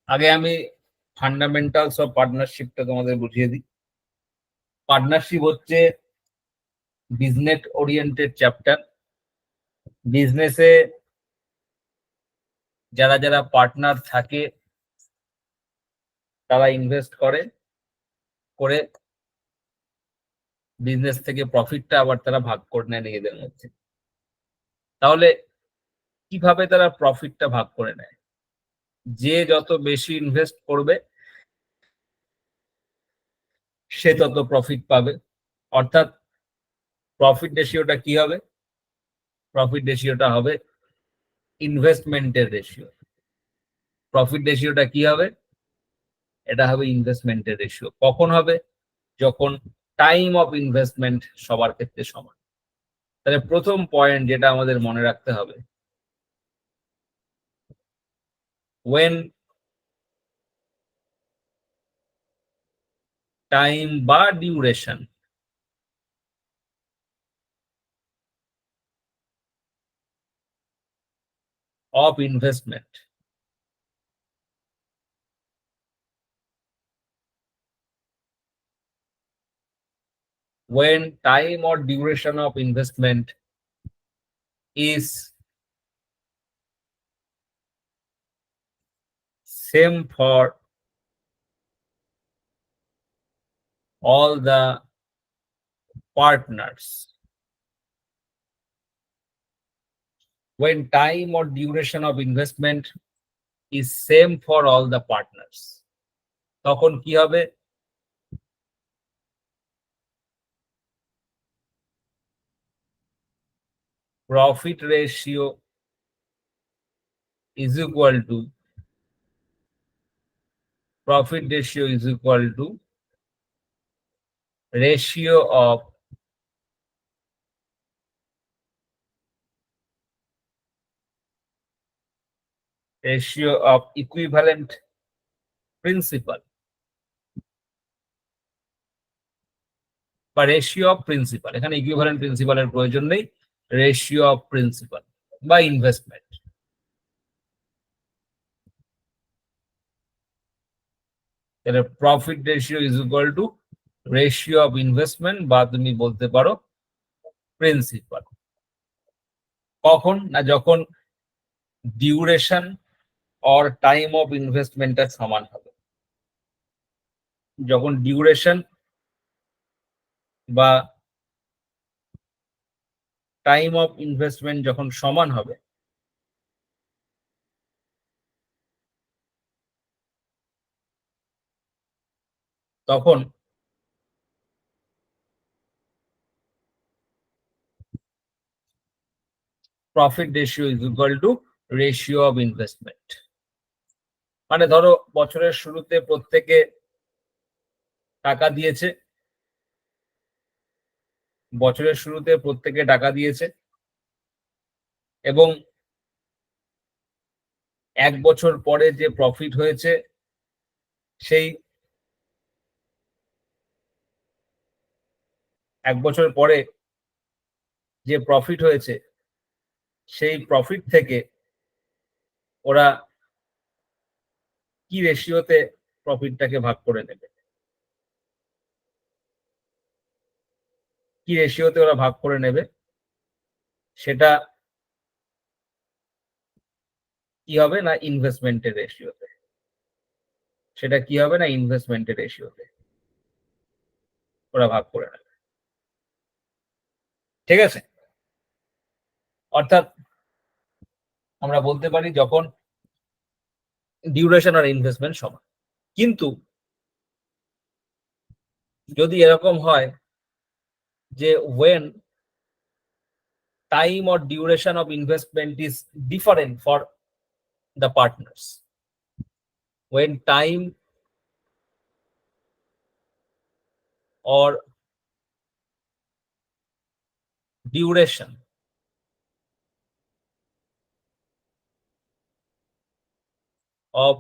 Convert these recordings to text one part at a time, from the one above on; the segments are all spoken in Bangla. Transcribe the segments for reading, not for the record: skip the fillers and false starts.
আগে আমি ফান্ডামেন্টালস অফ পার্টনারশিপটা তোমাদের বুঝিয়ে দিই। পার্টনারশিপ হচ্ছে বিজনেস ওরিয়েন্টেড চ্যাপ্টার। বিজনেসে যারা যারা পার্টনার থাকে তারা ইনভেস্ট করে বিজনেস থেকে প্রফিটটা আবার তারা ভাগ করে নেয় নিজেদের মধ্যে। তাহলে কিভাবে তারা প্রফিটটা ভাগ করে নেয়? যে যত বেশি ইনভেস্ট করবে সে তত প্রফিট পাবে। অর্থাৎ প্রফিট রেশিওটা কি হবে? প্রফিট রেশিওটা হবে ইনভেস্টমেন্টের রেশিও। প্রফিট রেশিওটা কি হবে? এটা হবে ইনভেস্টমেন্টের রেশিও। কখন হবে? যখন টাইম অফ ইনভেস্টমেন্ট সবার ক্ষেত্রে সমান। তাহলে প্রথম পয়েন্ট যেটা আমাদের মনে রাখতে হবে, when টাইম বা duration of investment when time or duration of investment is same for all the partners. When time or duration of investment is same for all the partners, তখন কি হবে? Profit ratio is equal to ratio of equivalent principal বা রেশিও অফ প্রিন্সিপাল। এখানে ইকুইভ্যালেন্ট প্রিন্সিপালের প্রয়োজন নেই, রেশিও অফ প্রিন্সিপাল বা ইনভেস্টমেন্ট। তাহলে profit ratio is equal two ratio of investment বা তুমি বলতে পারো প্রিন্সিপাল। কখন? না যখন ডিউরেশন অর টাইম অফ ইনভেস্টমেন্টটা সমান হবে। যখন ডিউরেশন বা টাইম অফ ইনভেস্টমেন্ট যখন সমান হবে তখন profit ratio is equal two ratio of investment. মানে ধরো বছরের শুরুতে প্রত্যেকে টাকা দিয়েছে, এবং 1 বছর পরে যে প্রফিট হয়েছে সেই 1 বছর পরে যে প্রফিট হয়েছে সেই প্রফিট থেকে ওরা কি রেশিওতে প্রফিটটাকে ভাগ করে নেবে? কি রেশিওতে ওরা ভাগ করে নেবে সেটা কি হবে? না ইনভেস্টমেন্টের রেশিওতে। ওরা ভাগ করে নেবে। ঠিক আছে? অর্থাৎ আমরা বলতে পারি যখন ডিউরেশন আর ইনভেস্টমেন্ট সমান। কিন্তু যদি এরকম হয় যে when time or duration of investment is different for the partners, when time or duration of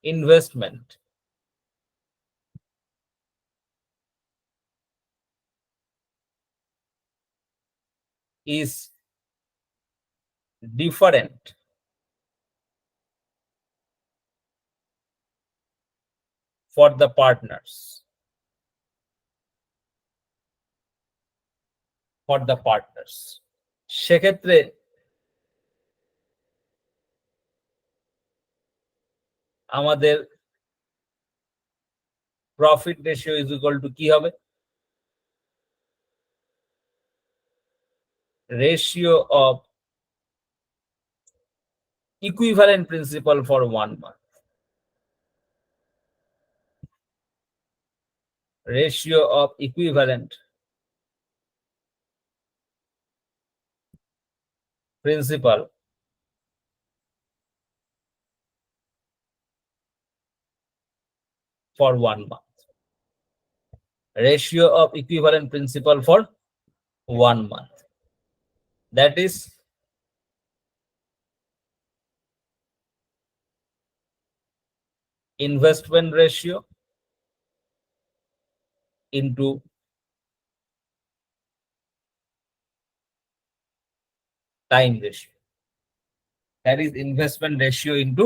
investment is different for the partners. For the partners. সেক্ষেত্রে আমাদের profit ratio is equal to কি হবে? Ratio of equivalent principal for 1 month. Ratio of equivalent principal for 1 month. Ratio of equivalent principal for 1 month. That is investment ratio into time ratio. That is investment ratio into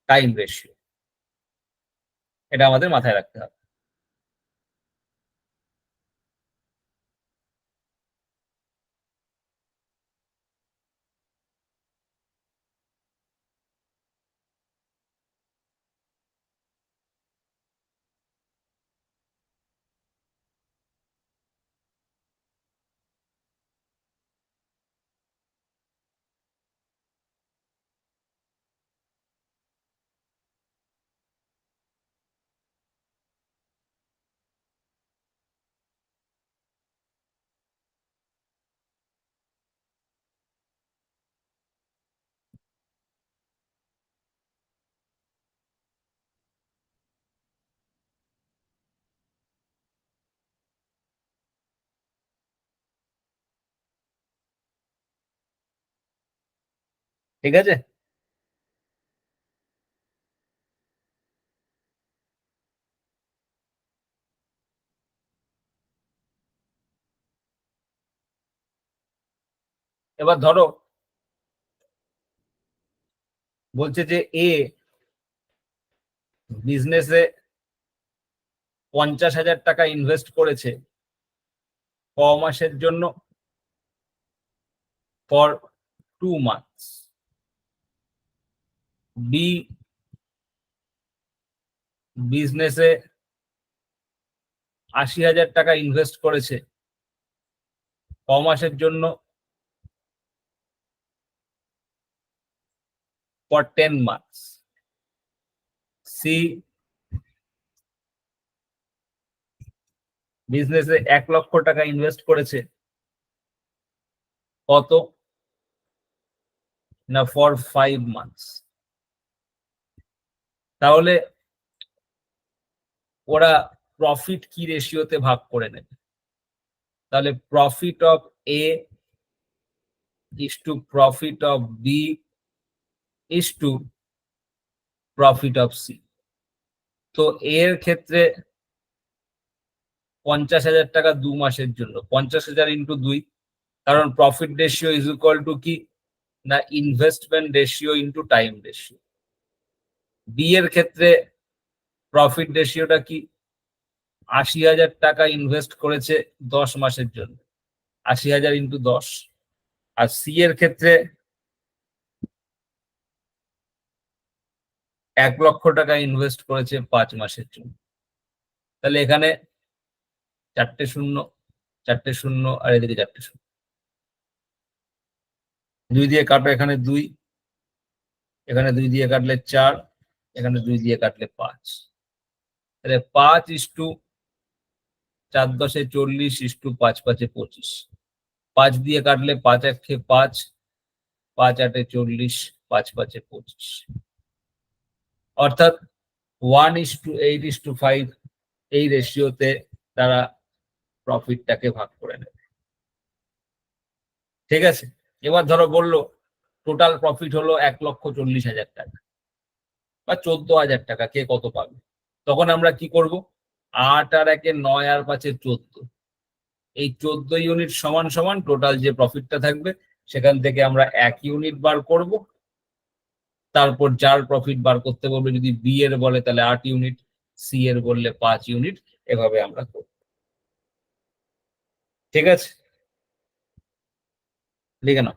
time ratio. এটা আমাদের মাথায় রাখতে হবে। ঠিক আছে? এবার ধরো বলছে যে এ বিজনেসে 50,000 টাকা ইনভেস্ট করেছে ক মাসের জন্য? for 2 months. B বিজনেসে 80,000 টাকা ইনভেস্ট করেছে ক মাসের জন্য? for 10 months. C বিজনেসে 1 লক্ষ টাকা ইনভেস্ট করেছে কত না for 5 months. তাহলে ওরা প্রফিট কি রেশিওতে ভাগ করে নেবে? তাহলে profit of A is to profit of B is to profit of C. তো এর ক্ষেত্রে 50,000 টাকা 2 মাসের জন্য 50,000 ইন্টু 2, কারণ profit ratio is equal to কি না investment ratio into time ratio. B এর ক্ষেত্রে প্রফিট রেশিওটা কি 80,000 টাকা ইনভেস্ট করেছে 10 মাসের জন্য, 80,000 ইন্টু 10। আর সি এর ক্ষেত্রে 1 লক্ষ টাকা ইনভেস্ট করেছে 5 মাসের জন্য। তাহলে এখানে 4টে শূন্য 4টে শূন্য আর এদিকে 4টে শূন্য, 2 দিয়ে কাটো, এখানে 2, এখানে 2 দিয়ে কাটলে 4, এখানে 2 দিয়ে কাটলে 5। তাহলে 5 is to 4 10 40 is to 5 5 25। 5 দিয়ে কাটলে 5 1 5, 5 8 40, 5 5 25। অর্থাৎ 1 is to 8 is to 5 এই রেশিওতে তারা প্রফিটটাকে ভাগ করে নেবে। ঠিক আছে? এবার ধরো বললো টোটাল প্রফিট হলো 1,40,000 টাকা বা 14,000 টাকা, কে কত পাবে? তখন আমরা কি করব? 8 আর 1 9 আর 5 14, এই 14 ইউনিট সমান সমান টোটাল যে প্রফিটটা থাকবে সেখান থেকে আমরা 1 ইউনিট বার করব। তারপর যার প্রফিট বার করতে বলবে, যদি বি এর বলে তাহলে 8 ইউনিট, সি এর বললে 5 ইউনিট, এভাবে আমরা করব। ঠিক আছে, লিখে নাও।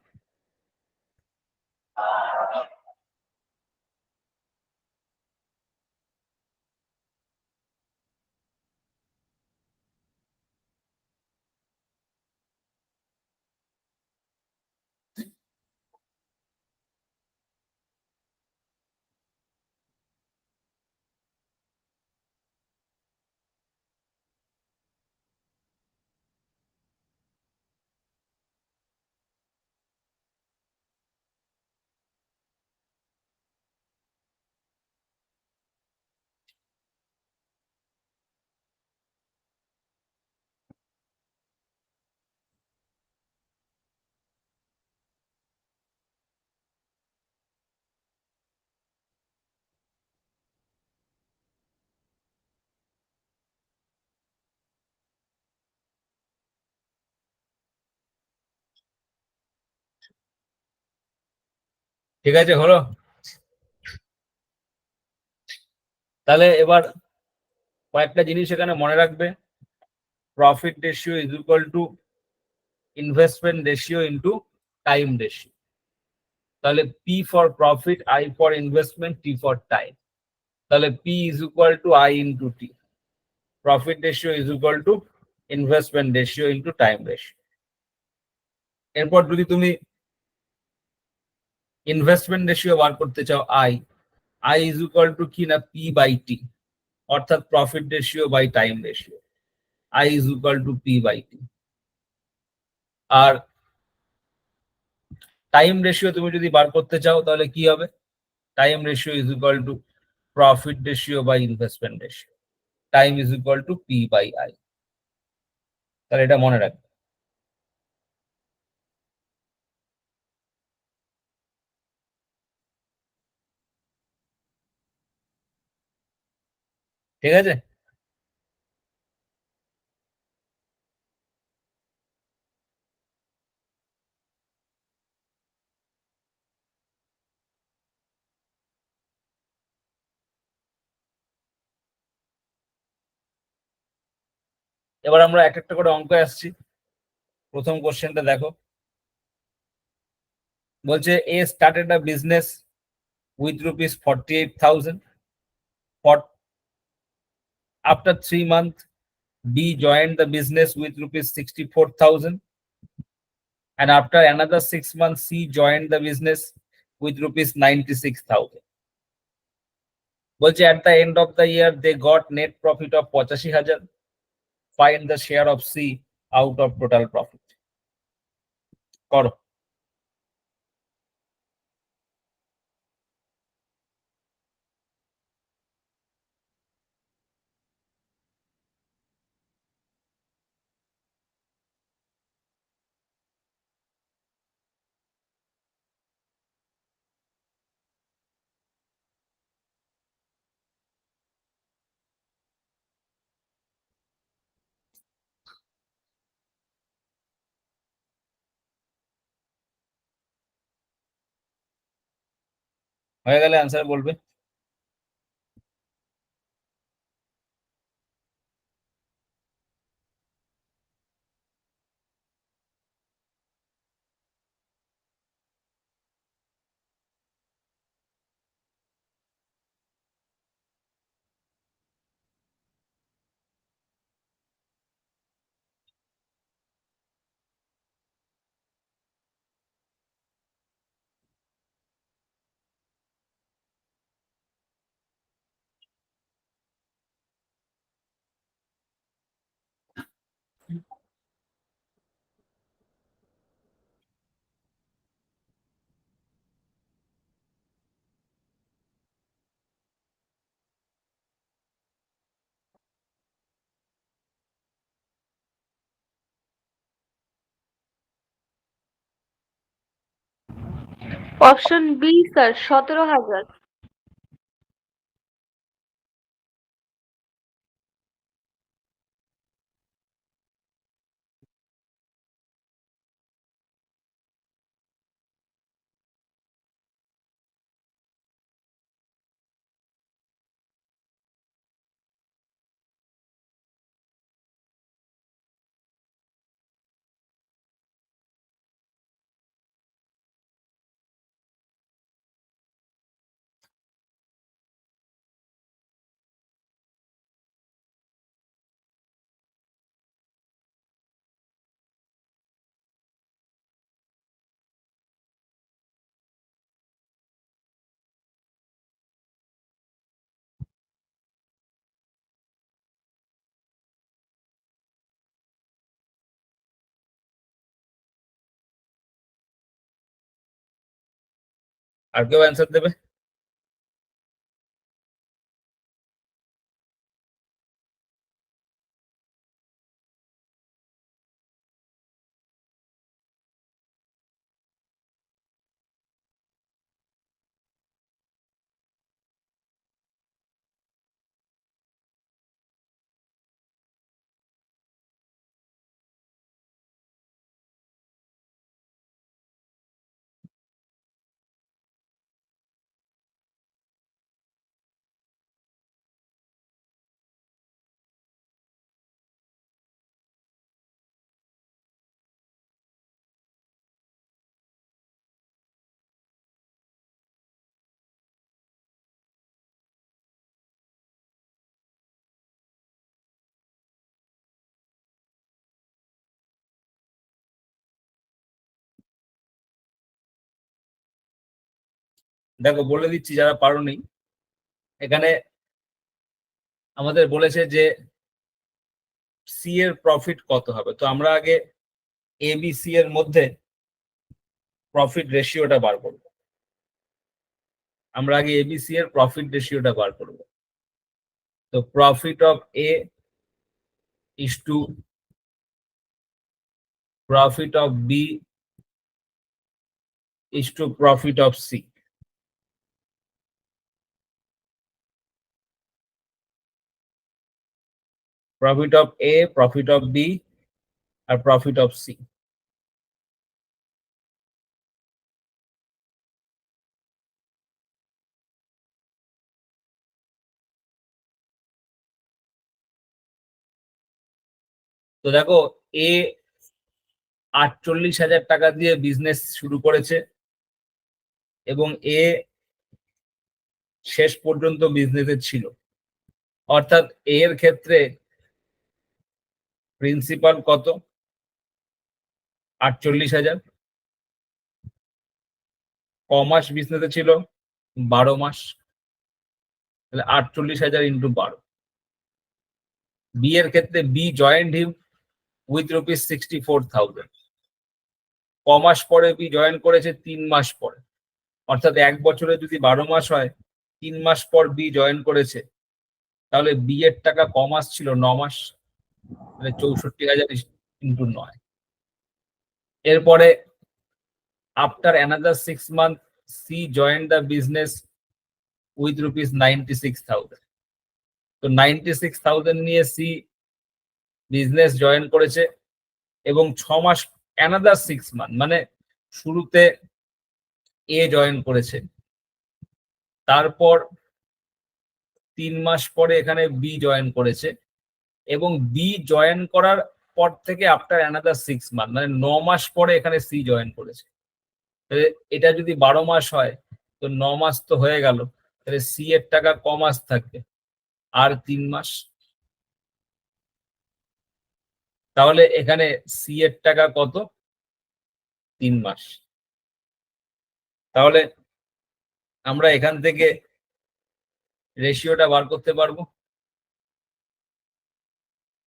ঠিক আছে, হলো? তাহলে এবার কয়েকটা জিনিস এখানে মনে রাখবে। Profit ratio is equal to investment ratio into time ratio. তাহলে P for profit, I for investment, T for time. তাহলে P is equal to I into T. Profit ratio is equal to investment ratio into time ratio. এরপর যদি তুমি ইনভেস্টমেন্ট রেশিও বার করতে চাও, আই ইজ ইকুয়াল টু কি না, পি বাই টি, অর্থাৎ profit ratio by time ratio. I is equal to P by T. আর টাইম রেশিও তুমি যদি বার করতে চাও তাহলে কি হবে? Time ratio is equal to profit ratio by investment ratio. Time is equal to P by I. তাহলে এটা মনে রাখবে। ঠিক আছে, এবার আমরা এক একটা করে অঙ্ক আসছি। প্রথম কোশ্চেনটা দেখো, বলছে A started a business with rupees 48,000 for after 3 months B joined the business with rupees 64,000, and after another 6 months C joined the business with rupees 96,000. বলছে at the end of the year they got net profit of 85,000. Find the share of C out of total profit. করো। হয়ে গেলে অ্যান্সার বলবে। Option B sir, 17,000। আর কেউ অ্যান্সার দেবে? দেখো বলে দিচ্ছি যারা পারোনি, এখানে আমাদের বলেছে যে সি এর প্রফিট কত হবে। তো আমরা আগে এবিসি এর মধ্যে প্রফিট রেশিওটা বার করব। আমরা আগে এবিসি এর প্রফিট রেশিওটা বার করব। তো profit of A is to profit of B is to profit of C. Profit of A, profit of B আর প্রফিট অফ সি। তো দেখো এ 48,000 টাকা দিয়ে বিজনেস শুরু করেছে এবং এ শেষ পর্যন্ত বিজনেসে ছিল, অর্থাৎ এর ক্ষেত্রে প্রিন্সিপাল কত? 48,000। কমাস বিজনেসে ছিল 12 মাস, তাহলে 48,000 ইন্টু 12। বি এর ক্ষেত্রে বি জয়েন্ট হিম উইথ ₹64,000। কমাস পরে বি জয়েন করেছে 3 মাস পরে, অর্থাৎ 1 বছরে যদি 12 মাস হয়, 3 মাস পর বি জয়েন করেছে, তাহলে বি এর টাকা কমাস ছিল 9 মাস, তাহলে 64,000 ইন্টু 9। এরপরে after another 6 month C join the business with ₹96,000। তো 96,000 নিয়ে সি বিজনেস জয়েন করেছে এবং 6 মাস অ্যানাদার 6 মান্থ মানে শুরুতে এ জয়েন করেছে, তারপর 3 মাস পরে এখানে বি জয়েন করেছে এবং বি জয়েন করার পর থেকে আফটার অ্যানাদার 6 মান্থ মানে 9 মাস পরে এখানে সি জয়েন করেছে। এটা যদি 12 মাস হয় তো 9 মাস তো হয়ে গেল, তাহলে সি এর টাকা ক মাস থাকবে? আর 3 মাস। তাহলে এখানে সি এর টাকা কত? 3 মাস। তাহলে আমরা এখান থেকে রেশিওটা বার করতে পারবো।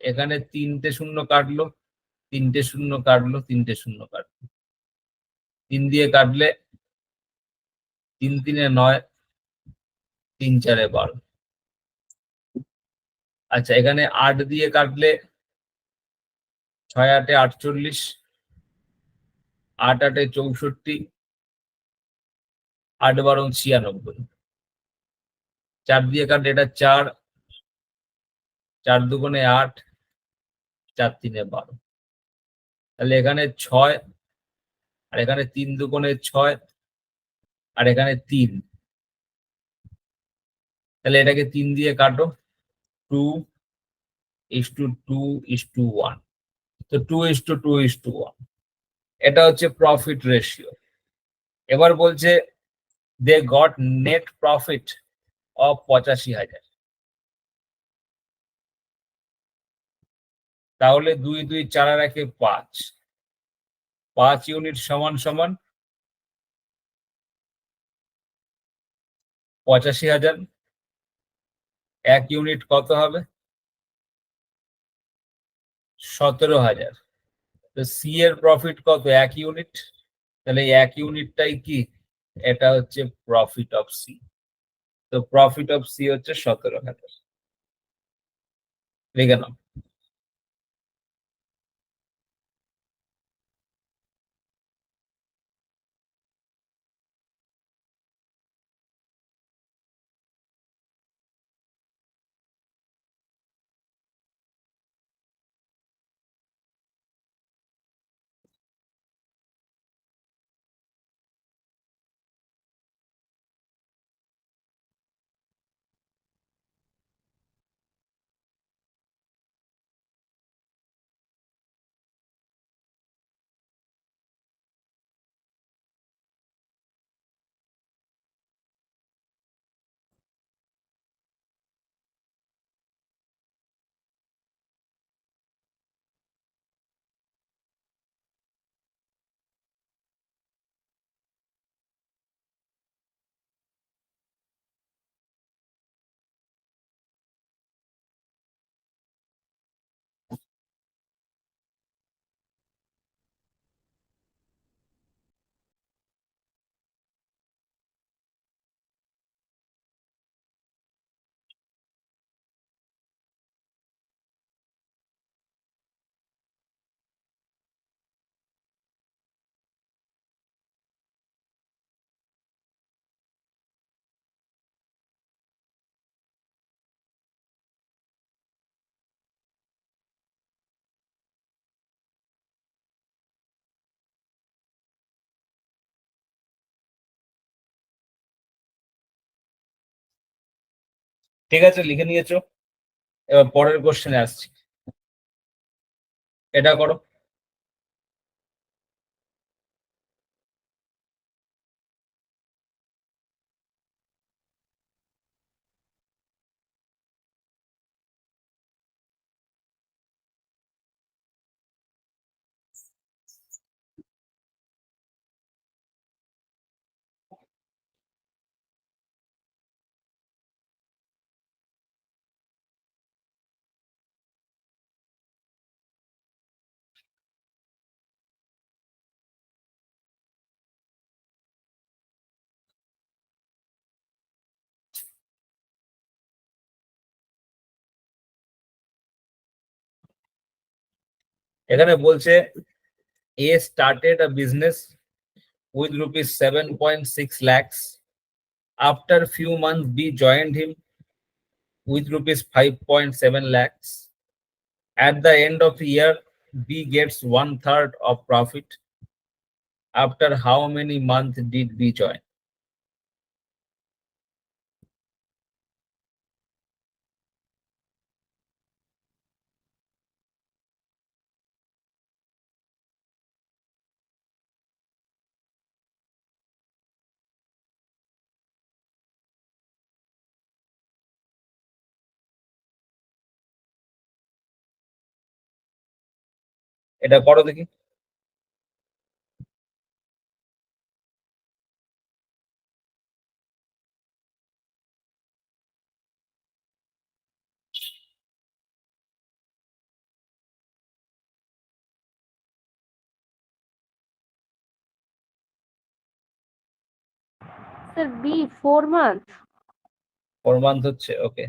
এখানে 3টে শূন্য কাটলো, 3টে শূন্য কাটলো, 3টে শূন্য কাটলো, 3 দিয়ে কাটলে 3 3 এ 9, 3 4 এ 12। আচ্ছা এখানে 8 দিয়ে কাটলে 6 8 এ 48, 8 8 এ 64, 8 12 96। 4 দিয়ে কাটলে এটা 4, 4 দুগুণে 8, 4 3 এ 12। তাহলে এখানে 6 আর এখানে 3 দুগুণে 6 আর এখানে 3, তাহলে এটাকে 3 দিয়ে কাটো, 2:2:1। তো 2:2:1, এটা হচ্ছে প্রফিট রেশিও। এবার বলছে they got net profit of 85,000। তাহলে 2 2 4 আর 1 5, 5 ইউনিট সমান সমান 85,000। 1 ইউনিট কত হবে? 17,000। তো সি এর প্রফিট কত? 1 ইউনিট, তাহলে 1 ইউনিটটাই কি এটা হচ্ছে প্রফিট অফ সি। তো প্রফিট অফ সি হচ্ছে 17,000। লিখে নাও। ঠিক আছে, লিখে নিয়েছো। এবার পরের কোশ্চেনে আসছি। এটা করো। এখানে বলছে A started a business with rupees 7.6 lakhs. After few months, B joined him with rupees 5.7 lakhs. At the end of the year, B gets 1/3 of profit. After how many months did B join? এটা করো দেখি। Sir B 4 month. 4 month হচ্ছে, ওকে।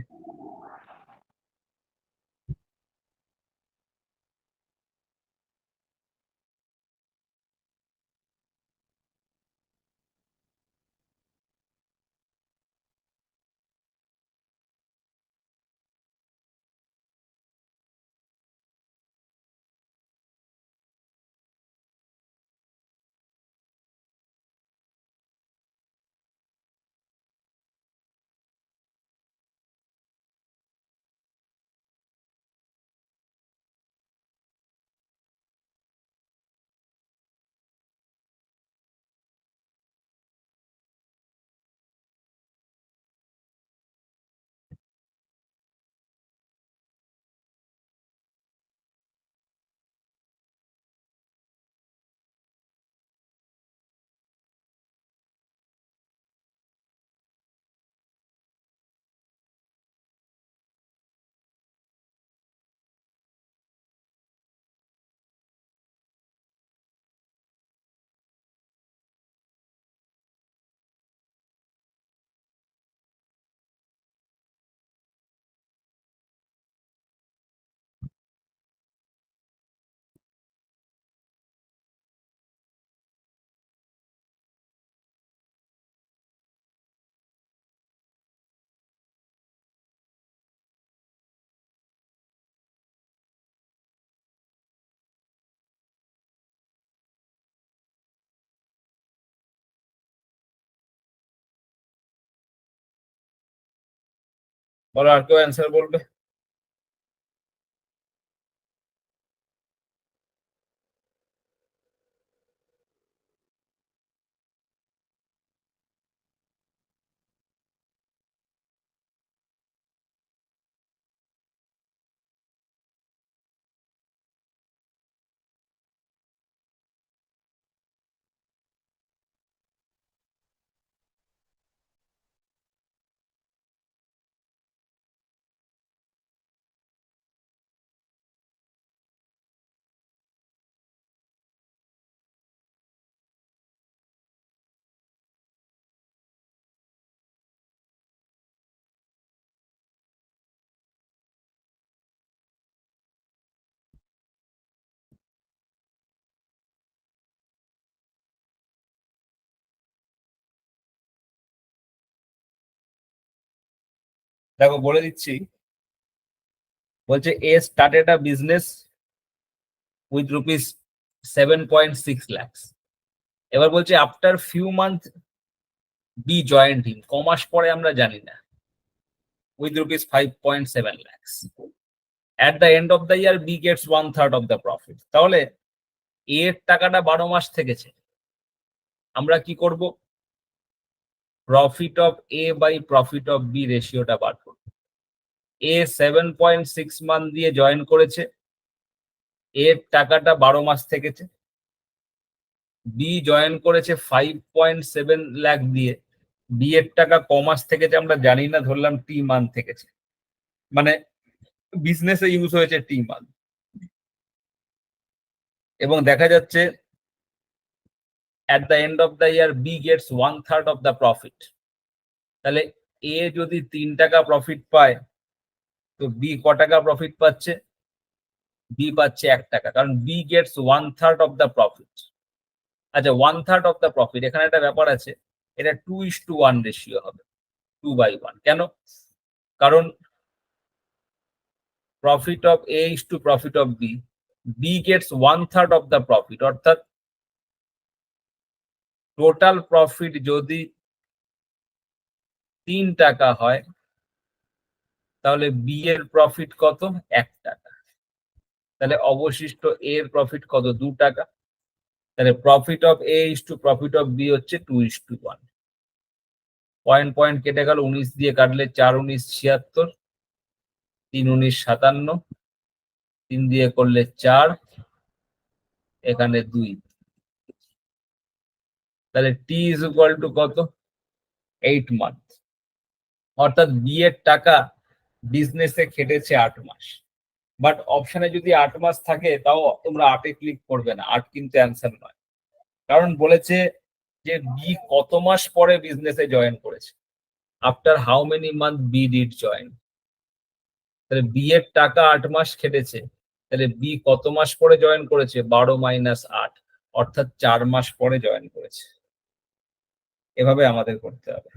বলো, আর কেউ অ্যান্সার বলবে? দেখো বলে দিচ্ছি, বলছে A started a business with rupees 7.6 lakhs। এবার বলছে after few month B joined him, কমাস পরে আমরা জানি না, with rupees 5.7 lakhs। At the end of the year B gets 1/3 of the profit. তাহলে এর টাকাটা 12 মাস থেকেছে, আমরা কি করব? Profit of A by profit of B রেশিওটা বার করব। এ 7.6 মান্থ দিয়ে জয়েন করেছে, এর টাকাটা 12 মাস থেকেছে। বি জয়েন করেছে 5.7 লাখ দিয়ে, বি এর টাকা ক মাস থেকেছে আমরা জানি না, ধরলাম টি মান্থ থেকেছে, মানে বিজনেসে ইউজ হয়েছে টি মান্থ। এবং দেখা যাচ্ছে at the end of the year B gets 1/3 of the profit। তাহলে এ যদি 3 টাকা প্রফিট পায়, তো বি ক টাকা প্রফিট পাচ্ছে? বি পাচ্ছে 1 টাকা, কারণ B gets 1/3 of the profit. আচ্ছা, 1/3 অফ দ্য প্রফিট, এখানে একটা ব্যাপার আছে, এটা 2:1 রেশিও হবে, 2/1। কেন? কারণ profit of A is to profit of B, B gets 1/3 of the profit, অর্থাৎ টোটাল প্রফিট যদি 3 টাকা হয়, তাহলে বি এর প্রফিট কত? 1 টাকা। তাহলে অবশিষ্ট এ এর প্রফিট কত? 2 টাকা। তাহলে profit of A is to profit of B হচ্ছে 2:1। পয়েন্ট পয়েন্ট কেটে গেল, 19 দিয়ে কাটলে 4 19 76, 3 19 57, 3 দিয়ে করলে 4, এখানে 2। তাহলে টি ইজ ইকুয়াল টু কত? 8 মান্থ। অর্থাৎ বি এর টাকা বিজনেসে খেটেছে 8 মাস। বাট অপশনে যদি 8 মাস থাকে, তাও তোমরা 8-এ ক্লিক করবে না, 8 কিন্তু অ্যান্সার নয়। কারণ বলেছে যে বি কত মাস পরে বিজনেসে জয়েন করেছে, after how many month B did join. তাহলে বি এর টাকা 8 মাস খেটেছে, তাহলে বি কত মাস পরে জয়েন করেছে? 12 মাইনাস 8, অর্থাৎ 4 মাস পরে জয়েন করেছে। এভাবে আমাদের করতে হবে।